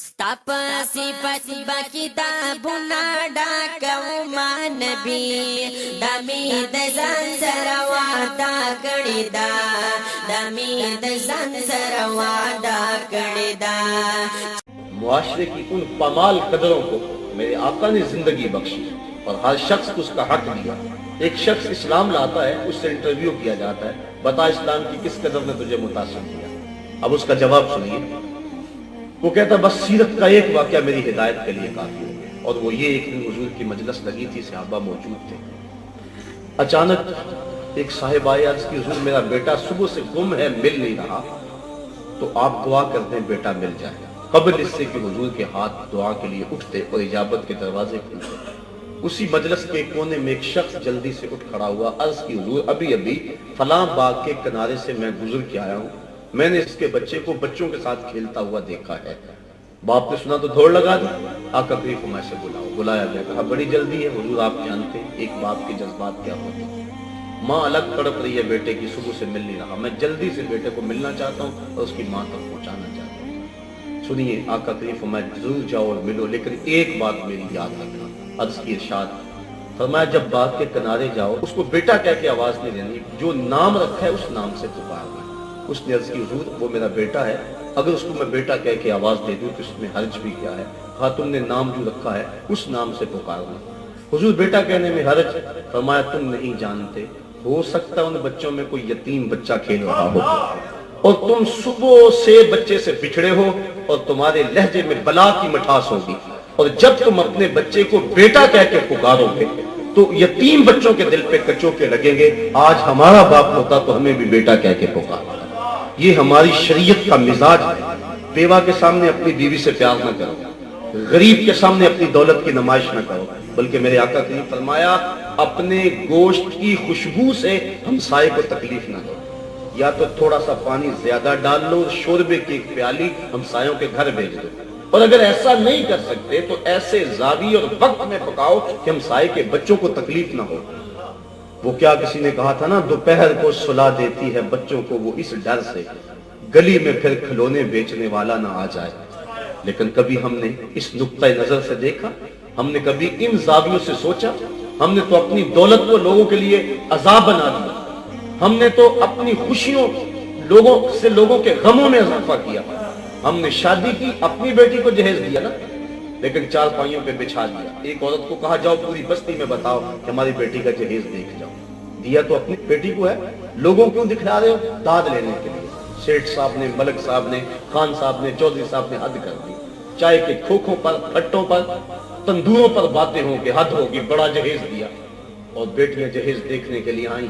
ستاپ صفت با کتابنا ډاکو ما نبی دمی د ځان سره وعده کړی دا دمی د ځان سره وعده کړی دا معاشرے کی ان پامال قدروں کو میرے آقا نے زندگی بخشی اور ہر شخص کو اس کا حق دیا۔ ایک شخص اسلام لاتا ہے، اس سے انٹرویو کیا جاتا ہے، بتا اسلام کی کس قدر نے تجھے متاثر کیا۔ اب اس کا جواب سنیے، وہ کہتا بس سیرت کا ایک واقعہ میری ہدایت کے لیے کافی ہے، اور وہ یہ ایک دن حضور کی مجلس لگی تھی، صحابہ موجود تھے۔ اچانک ایک صاحب آئے، عرض کی حضور میرا بیٹا صبح سے گم ہے، مل نہیں رہا، تو آپ دعا کر دیں بیٹا مل جائے۔ قبل اس سے کہ حضور کے ہاتھ دعا کے لیے اٹھتے اور اجابت کے دروازے کھلتے، اسی مجلس کے کونے میں ایک شخص جلدی سے اٹھ کھڑا ہوا، عرض کی حضور ابھی فلاں باغ کے کنارے سے میں گزر کے آیا ہوں، میں نے اس کے بچے کو بچوں کے ساتھ کھیلتا ہوا دیکھا ہے۔ باپ نے سنا تو دوڑ لگا دی، آقا کریم فرمائے سے بلایا گیا، کہا بڑی جلدی ہے حضور، آپ جانتے ہیں ایک باپ کے جذبات کیا ہوتے ہیں۔ ماں الگ تڑپ رہی ہے بیٹے کی، صبح سے مل نہیں رہا، میں جلدی سے بیٹے کو ملنا چاہتا ہوں اور اس کی ماں تک پہنچانا چاہتا ہوں۔ سنیے آقا کریم فرمائے ضرور جاؤ اور ملو، لیکن ایک بات میری یاد رکھنا۔ عرض کی ارشاد فرمایا جب باغ کے کنارے جاؤ اس کو بیٹا کہہ کے آواز نہیں دینی، جو نام رکھا ہے اس نام سے پکارنا۔ اس نے عرض کی حضور وہ میرا بیٹا ہے، اگر اس کو میں بیٹا کہہ کے آواز دے دوں تو اس میں حرج بھی کیا ہے؟ کہا تم نے نام جو رکھا ہے اس نام سے پکارنا۔ حضور بیٹا کہنے میں حرج؟ فرمایا تم نہیں جانتے، ہو سکتا ان بچوں میں کوئی یتیم بچہ کھیل رہا ہو اور تم صبح سے بچے سے بچھڑے ہو اور تمہارے لہجے میں بلا کی مٹھاس ہوگی، اور جب تم اپنے بچے کو بیٹا کہہ کے پکارو گے تو یتیم بچوں کے دل پہ کچوکے لگیں گے، آج ہمارا باپ ہوتا تو ہمیں بھی بیٹا کہہ کے پکارتا۔ یہ ہماری شریعت کا مزاج ہے۔ بیوہ کے سامنے اپنی بیوی سے پیار نہ کرو، غریب کے سامنے اپنی دولت کی نمائش نہ کرو، بلکہ میرے آقا نے فرمایا اپنے گوشت کی خوشبو سے ہمسائے کو تکلیف نہ دو، یا تو تھوڑا سا پانی زیادہ ڈال لو، شوربے کی ایک پیالی ہمسایوں کے گھر بھیج دو، اور اگر ایسا نہیں کر سکتے تو ایسے زاویے اور وقت میں پکاؤ کہ ہمسائے کے بچوں کو تکلیف نہ ہو۔ وہ کیا کسی نے کہا تھا نا، دوپہر کو سلا دیتی ہے بچوں کو وہ اس ڈر سے گلی میں پھر کھلونے بیچنے والا نہ آ جائے۔ لیکن کبھی ہم نے اس نقطہ نظر سے دیکھا، ہم نے کبھی ان زاویوں سے سوچا؟ ہم نے تو اپنی دولت کو لوگوں کے لیے عذاب بنا دیا، ہم نے تو اپنی خوشیوں لوگوں کے غموں میں اضافہ کیا۔ ہم نے شادی کی، اپنی بیٹی کو جہیز دیا نا، لیکن چار پائیوں پہ بچھا دیا۔ ایک عورت کو کہا جاؤ پوری بستی میں بتاؤ کہ ہماری بیٹی کا جہیز دیکھ جاؤ، دیا تو اپنی بیٹی کو ہے، لوگوں کیوں دکھلا رہے ہو؟ داد لینے کے لیے۔ سیٹھ صاحب نے، ملک صاحب نے، خان صاحب نے، چودھری صاحب نے حد کر دی، چائے کے کھوکھوں پر، پھٹوں پر، تندوروں پر باتیں ہوں کہ حد ہوگی، بڑا جہیز دیا، اور بیٹیاں جہیز دیکھنے کے لیے آئیں۔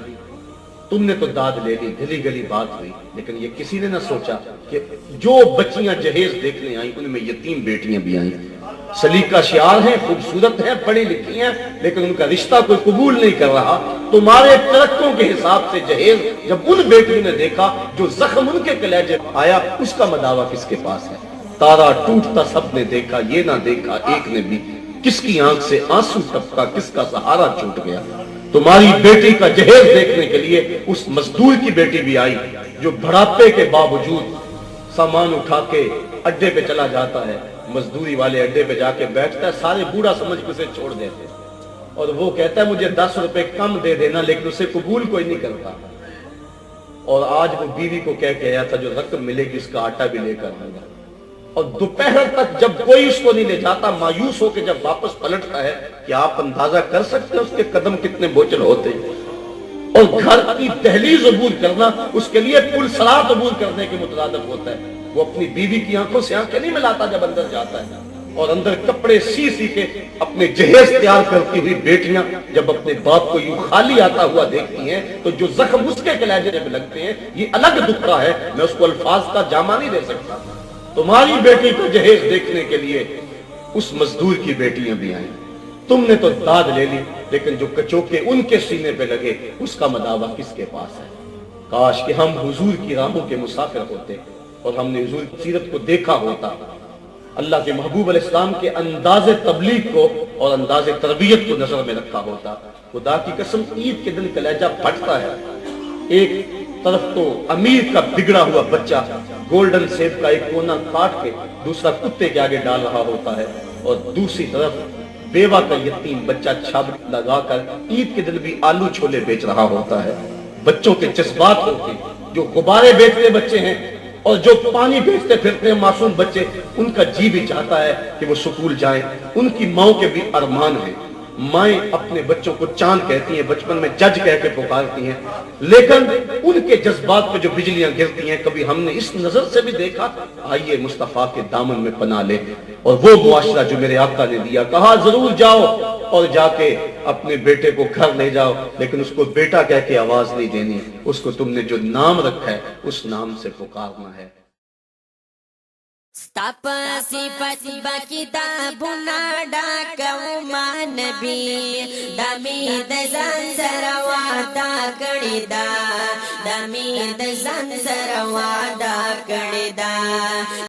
تم نے تو داد لے لی، گلی گلی بات ہوئی، لیکن یہ کسی نے نہ سوچا کہ جو بچیاں جہیز دیکھنے آئیں ان میں یتیم بیٹیاں بھی آئیں، سلیقہ شعار ہیں، خوبصورت ہیں، پڑھی لکھی ہیں، لیکن ان کا رشتہ کوئی قبول نہیں کر رہا۔ تمہارے ترکوں کے حساب سے جہیز جب ان بیٹیوں نے دیکھا جو زخم ان کے کلیجے آیا، اس کا مداوع کس کے پاس ہے؟ تارا ٹوٹتا سب نے دیکھا، یہ نہ دیکھا ایک نے بھی، کس کی آنکھ سے آنسو ٹپکا، کس کا سہارا چھوٹ گیا۔ تمہاری بیٹی کا جہیز دیکھنے کے لیے اس مزدور کی بیٹی بھی آئی جو بڑھاپے کے باوجود سامان اٹھا کے اڈے پہ چلا جاتا ہے، مزدوری والے اڈے پہ جا کے بیٹھتا ہے، سارے بوڑھا سمجھ کے اسے چھوڑ دیتے ہیں، اور وہ کہتا ہے مجھے 10 روپے کم دے دینا، لیکن اسے قبول کوئی نہیں کرتا۔ اور آج وہ بیوی کو کہہ کے آیا تھا جو رقم ملے گی اس کا آٹا بھی لے کر آؤں گا، اور دوپہر تک جب کوئی اس کو نہیں لے جاتا، مایوس ہو کے جب واپس پلٹتا ہے، کہ آپ اندازہ کر سکتے ہیں اس کے قدم کتنے بوجھل ہوتے ہیں، اور گھر کی دہلیز عبور کرنا اس کے لیے پل صراط عبور کرنے کے مترادف ہوتا ہے۔ وہ اپنی بیوی کی آنکھوں سے آنکھیں نہیں ملاتا جب اندر جاتا ہے، اور اندر کپڑے سی کے اپنے جہیز تیار کرتی ہوئی بیٹیاں جب اپنے باپ کو یوں خالی آتا ہوا دیکھتی ہیں تو جو زخم اس کے کلیجے میں لگتے ہیں یہ الگ دکھ رہا ہے، میں اس کو الفاظ کا جامع نہیں دے سکتا۔ تمہاری بیٹی کو جہیز دیکھنے کے لیے اس مزدور کی بیٹیاں بھی آئیں، تم نے تو داد لے لی، لیکن جو کچوکے ان کے سینے پہ لگے اس کا مداوع کس کے پاس ہے؟ کاش کہ ہم حضور کی راہوں کے مسافر ہوتے اور ہم نے حضور کی سیرت کو دیکھا ہوتا، اللہ کے محبوب علیہ السلام کے انداز تبلیغ کو اور انداز تربیت کو نظر میں رکھا ہوتا۔ خدا کی قسم عید کے دن کلیجہ پھٹتا ہے۔ ایک طرف تو امیر کا بگڑا ہوا بچہ گولڈن سیب کا ایک کونا کاٹ کے دوسرا کتے کے آگے ڈال رہا ہوتا ہے، اور دوسری طرف بیوہ کا یتیم بچہ چھابڑی لگا کر عید کے دن بھی آلو چھولے بیچ رہا ہوتا ہے۔ بچوں کے جذبات ہوتے ہیں، جو غبارے بیچتے بچے ہیں اور جو پانی بیچتے پھرتے ہیں معصوم بچے، ان کا جی بھی چاہتا ہے کہ وہ سکول جائیں، ان کی ماؤں کے بھی ارمان ہیں۔ مائیں اپنے بچوں کو چاند کہتی ہیں، بچپن میں جج کہہ کے پکارتی ہیں، لیکن ان کے جذبات پہ جو بجلیاں گرتی ہیں کبھی ہم نے اس نظر سے بھی دیکھا؟ آئیے مصطفیٰ کے دامن میں پناہ لے، اور وہ معاشرہ جو میرے آقا نے دیا، کہا ضرور جاؤ اور جا کے اپنے بیٹے کو گھر لے جاؤ، لیکن اس کو بیٹا کہہ کے آواز نہیں دینی، اس کو تم نے جو نام رکھا ہے اس نام سے پکارنا ہے۔ ستاپا صفت با کتابنا ڈاکو ما نبی، دمی دزان سر وعدا کړی دا، دمی دزان سر وعدا کړی دا۔